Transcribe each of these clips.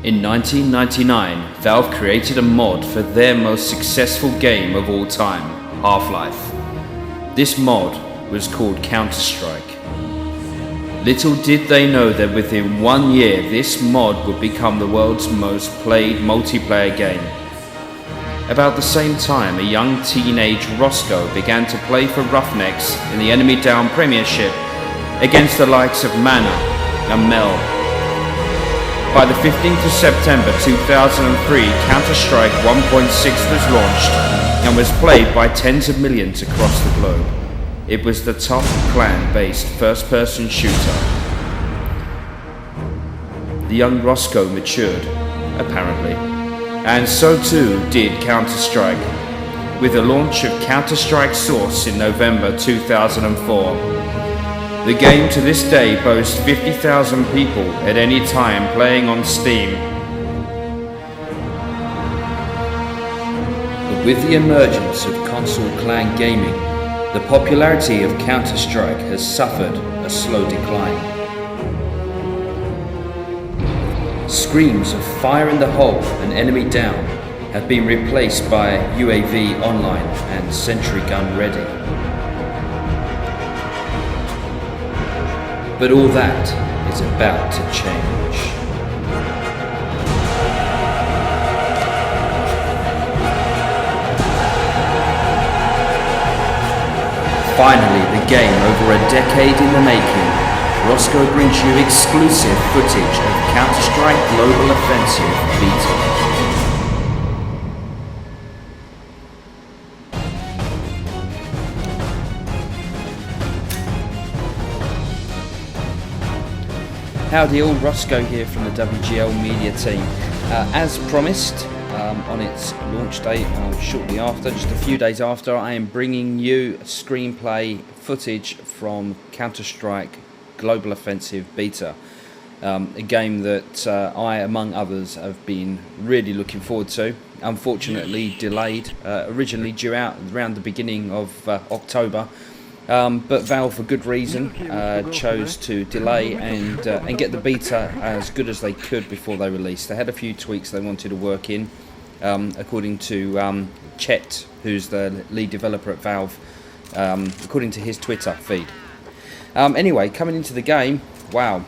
In 1999, Valve created a mod for their most successful game of all time, Half-Life. This mod was called Counterstrike. Little did they know that within 1 year this mod would become the world's most played multiplayer game. About the same time, a young teenage Rossco began to play for Roughnecks in the Enemy Down Premiership against the likes of Mana and Mel. By the 15th of September 2003, Counter-Strike 1.6 was launched and was played by tens of millions across the globe. It was the top clan-based first-person shooter. The young Rossco matured, apparently, and so too did Counter-Strike, with the launch of Counter-Strike Source in November 2004. The game to this day boasts 50,000 people at any time playing on Steam. But with the emergence of console clan gaming, the popularity of Counter-Strike has suffered a slow decline. Screams of fire in the hole and enemy down have been replaced by UAV online and sentry gun ready. But all that is about to change. Finally, the game over a decade in the making, Rossco brings you exclusive footage of Counter-Strike Global Offensive Beta. Howdy all, Rossco here from the WGL media team. As promised, on its launch date, shortly after, just a few days after, I am bringing you screenplay footage from Counter-Strike Global Offensive Beta. A game that I, among others, have been really looking forward to. Unfortunately delayed, originally due out around the beginning of October. But Valve, for good reason, chose to delay and get the beta as good as they could before they released. They had a few tweaks they wanted to work in, according to Chet, who's the lead developer at Valve, according to his Twitter feed. Anyway, coming into the game, wow.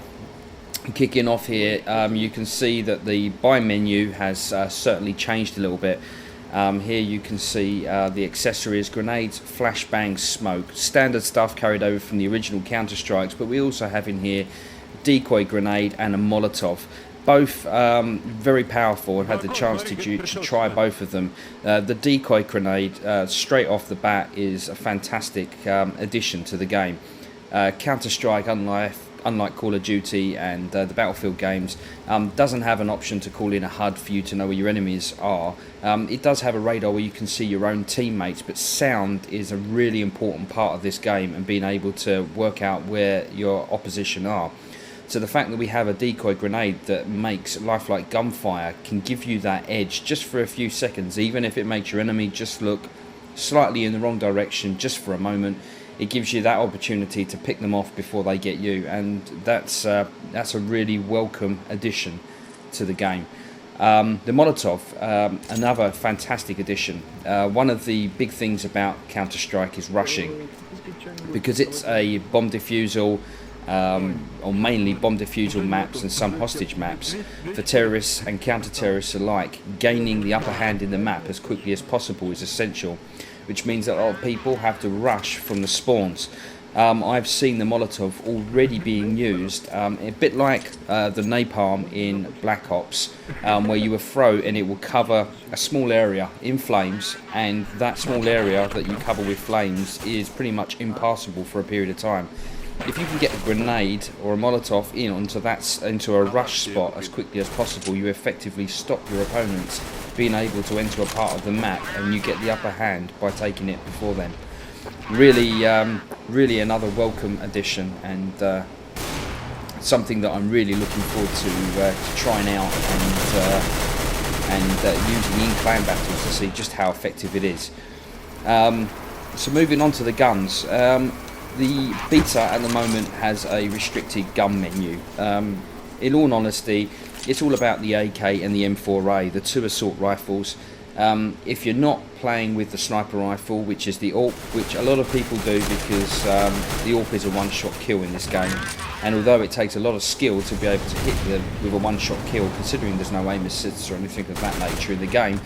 Kicking off here, you can see that the buy menu has certainly changed a little bit. Here you can see the accessories: grenades, flashbangs, smoke, standard stuff carried over from the original Counter-Strikes, but we also have in here decoy grenade and a Molotov. Both very powerful, and had the chance to try both of them. The decoy grenade, straight off the bat, is a fantastic addition to the game. Counter-Strike, unlike Call of Duty and the Battlefield games, doesn't have an option to call in a HUD for you to know where your enemies are. It does have a radar where you can see your own teammates, but sound is a really important part of this game and being able to work out where your opposition are. So the fact that we have a decoy grenade that makes lifelike gunfire can give you that edge just for a few seconds, even if it makes your enemy just look slightly in the wrong direction just for a moment. It gives you that opportunity to pick them off before they get you, and that's a really welcome addition to the game. The Molotov, another fantastic addition. One of the big things about Counter-Strike is rushing, because it's a bomb defusal, or mainly bomb defusal maps and some hostage maps. For terrorists and counter-terrorists alike, gaining the upper hand in the map as quickly as possible is essential, which means that a lot of people have to rush from the spawns. I've seen the Molotov already being used, a bit like the napalm in Black Ops, where you will throw and it will cover a small area in flames, and that small area that you cover with flames is pretty much impassable for a period of time. If you can get a grenade or a Molotov into a rush spot as quickly as possible, you effectively stop your opponents being able to enter a part of the map, and you get the upper hand by taking it before them. Really another welcome addition, and something that I'm really looking forward to trying out and using in clan battles to see just how effective it is. So moving on to the guns. The beta at the moment has a restricted gun menu. in all honesty, it's all about the AK and the M4A, the two assault rifles. If you're not playing with the sniper rifle, which is the AWP, which a lot of people do because the AWP is a one-shot kill in this game, and although it takes a lot of skill to be able to hit them with a one-shot kill, considering there's no aim assist or anything of that nature in the game,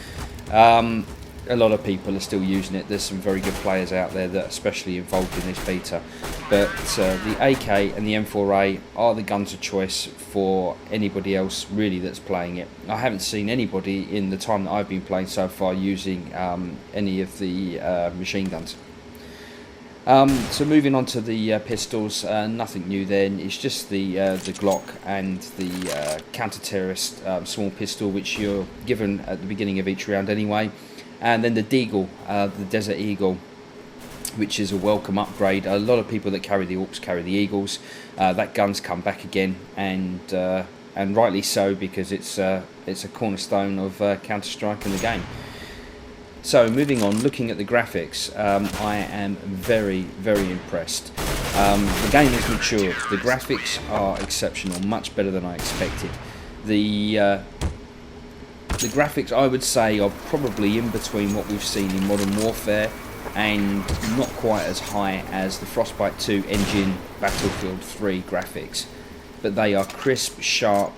a lot of people are still using it. There's some very good players out there that are especially involved in this beta, but the AK and the M4A are the guns of choice for anybody else really that's playing it. I haven't seen anybody in the time that I've been playing so far using any of the machine guns. So moving on to the pistols, nothing new then. It's just the Glock and the counter-terrorist small pistol, which you're given at the beginning of each round anyway. And then the Deagle, the Desert Eagle, which is a welcome upgrade. A lot of people that carry the AWPs carry the Eagles. That gun's come back again, and rightly so, because it's a cornerstone of Counter-Strike in the game. So moving on, looking at the graphics, I am very, very impressed. The game is matured. The graphics are exceptional, much better than I expected. The graphics, I would say, are probably in between what we've seen in Modern Warfare and not quite as high as the Frostbite 2 engine Battlefield 3 graphics. But they are crisp, sharp,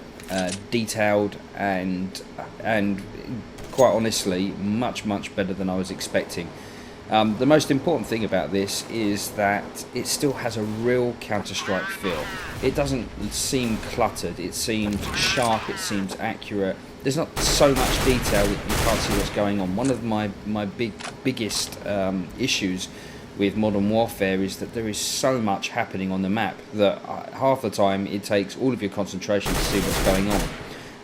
detailed, and quite honestly, much better than I was expecting. The most important thing about this is that it still has a real Counter-Strike feel. It doesn't seem cluttered, it seems sharp, it seems accurate. There's not so much detail that you can't see what's going on. One of my biggest issues with Modern Warfare is that there is so much happening on the map that half the time it takes all of your concentration to see what's going on.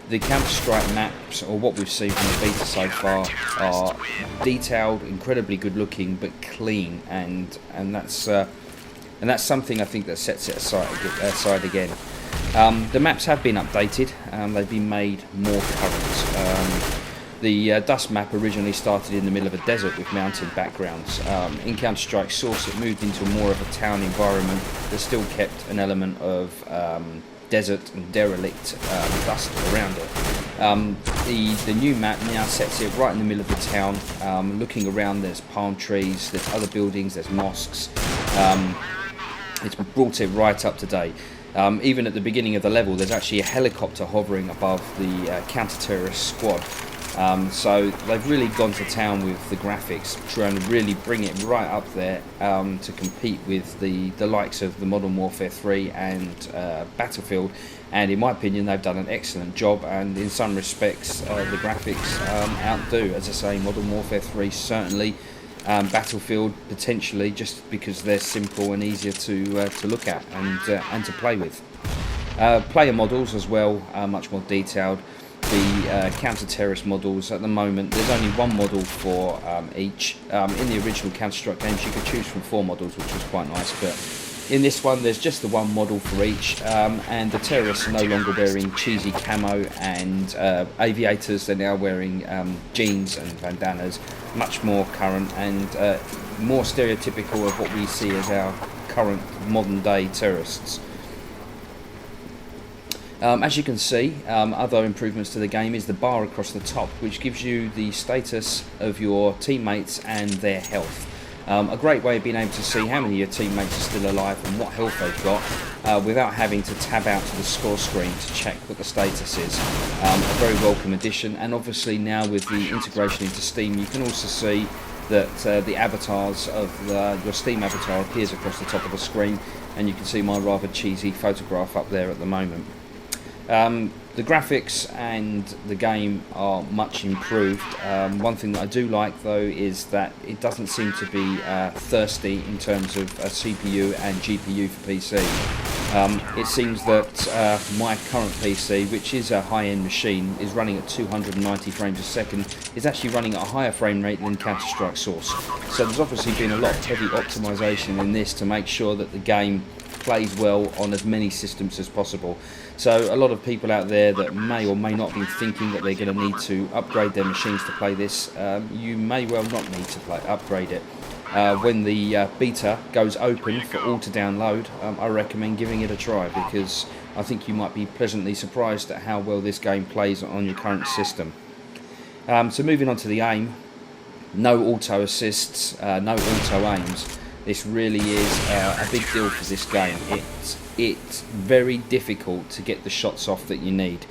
The Counter-Strike maps, or what we've seen from the beta so far, are detailed, incredibly good looking, but clean, and that's something I think that sets it aside again. The maps have been updated, they've been made more current. The Dust map originally started in the middle of a desert with mountain backgrounds. In Counter-Strike Source it moved into more of a town environment that still kept an element of desert and derelict dust around it. The new map now sets it right in the middle of the town. Looking around, there's palm trees, there's other buildings, there's mosques. It's brought it right up to date. Even at the beginning of the level, there's actually a helicopter hovering above the counter-terrorist squad. So they've really gone to town with the graphics, trying to really bring it right up there to compete with the likes of the Modern Warfare 3 and Battlefield. And in my opinion, they've done an excellent job, and in some respects the graphics outdo, as I say, Modern Warfare 3 certainly, Battlefield potentially, just because they're simple and easier to look at and to play with. Player models as well are much more detailed. The counter-terrorist models at the moment, there's only one model for each. In the original Counter-Strike games you could choose from 4 models, which was quite nice, but in this one there's just the one model for each, and the terrorists are no longer wearing cheesy camo and aviators. They're now wearing jeans and bandanas, much more current and more stereotypical of what we see as our current modern day terrorists. As you can see, other improvements to the game is the bar across the top, which gives you the status of your teammates and their health. A great way of being able to see how many of your teammates are still alive and what health they've got without having to tab out to the score screen to check what the status is. A very welcome addition, and obviously now with the integration into Steam you can also see that the avatars of your Steam avatar appears across the top of the screen, and you can see my rather cheesy photograph up there at the moment. The graphics and the game are much improved. One thing that I do like though is that it doesn't seem to be thirsty in terms of a CPU and GPU for PC. It seems that my current PC, which is a high-end machine, is running at 290 frames a second, is actually running at a higher frame rate than Counter-Strike Source. So there's obviously been a lot of heavy optimization in this to make sure that the game plays well on as many systems as possible. So a lot of people out there that may or may not be thinking that they're going to need to upgrade their machines to play this, you may well not need to upgrade it. when the beta goes open for all to download, I recommend giving it a try, because I think you might be pleasantly surprised at how well this game plays on your current system. So moving on to the aim, no auto assists, no auto aims. This really is a big deal for this game. It's very difficult to get the shots off that you need.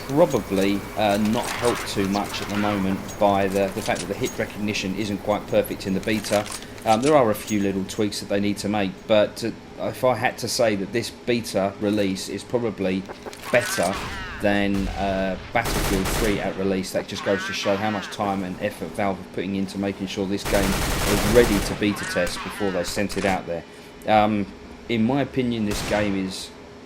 Probably not helped too much at the moment by the fact that the hit recognition isn't quite perfect in the beta. There are a few little tweaks that they need to make, but if I had to say that this beta release is probably better than Battlefield 3 at release, that just goes to show how much time and effort Valve are putting into making sure this game was ready to beta test before they sent it out there. In my opinion, this game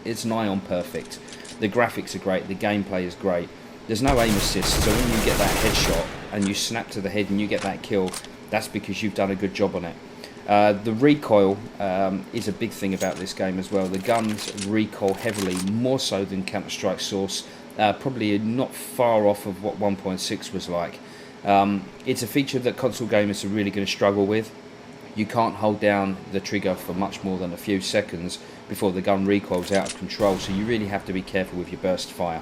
it's nigh on perfect. The graphics are great, the gameplay is great. There's no aim assist, so when you get that headshot and you snap to the head and you get that kill, that's because you've done a good job on it. The recoil is a big thing about this game as well. The guns recoil heavily, more so than Counterstrike Source, probably not far off of what 1.6 was like. It's a feature that console gamers are really going to struggle with. You can't hold down the trigger for much more than a few seconds before the gun recoils out of control, so you really have to be careful with your burst fire.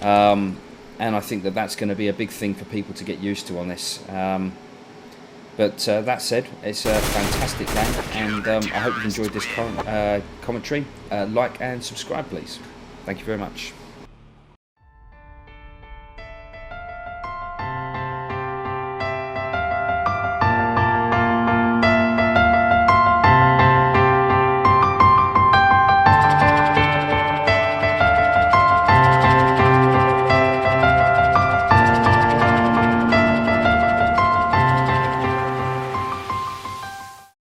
And I think that that's going to be a big thing for people to get used to on this. But that said, it's a fantastic game, and I hope you've enjoyed this commentary. Like and subscribe, please. Thank you very much.